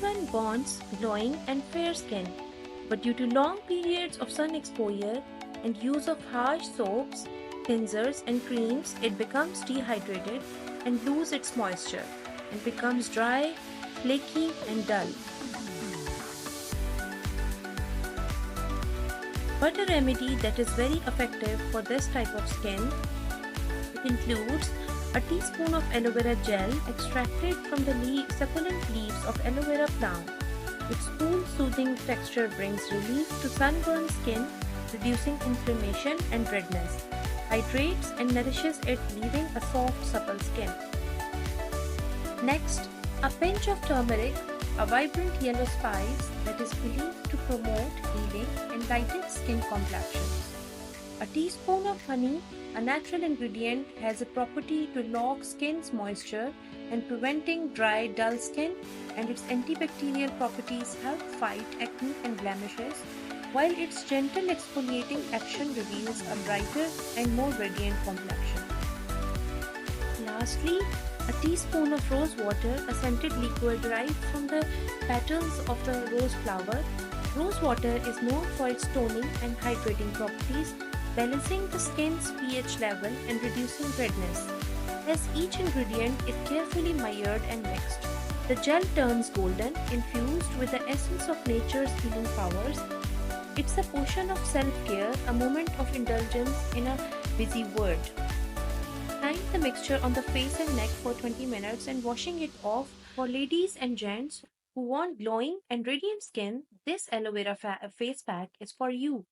one wants glowing and fair skin, but due to long periods of sun exposure and use of harsh soaps, cleansers, and creams, it becomes dehydrated and loses its moisture and becomes dry, flaky, and dull. But a remedy that is very effective for this type of skin includes a teaspoon of aloe vera gel extracted from the succulent leaves of aloe vera plant. Its cool, soothing texture brings relief to sunburned skin, reducing inflammation and redness, hydrates and nourishes it, leaving a soft, supple skin. Next, a pinch of turmeric, a vibrant yellow spice that is believed to promote healing and lighten skin complexions. A teaspoon of honey, a natural ingredient, has a property to lock skin's moisture and preventing dry, dull skin, and its antibacterial properties help fight acne and blemishes, while its gentle exfoliating action reveals a brighter and more radiant complexion. Lastly, a teaspoon of rose water, a scented liquid derived from the petals of the rose flower. Rose water is known for its toning and hydrating properties, balancing the skin's pH level and reducing redness. As each ingredient is carefully mired and mixed, the gel turns golden, infused with the essence of nature's healing powers. It's a potion of self-care, a moment of indulgence in a busy world. Applying the mixture on the face and neck for 20 minutes and washing it off. For ladies and gents who want glowing and radiant skin, this aloe vera face pack is for you.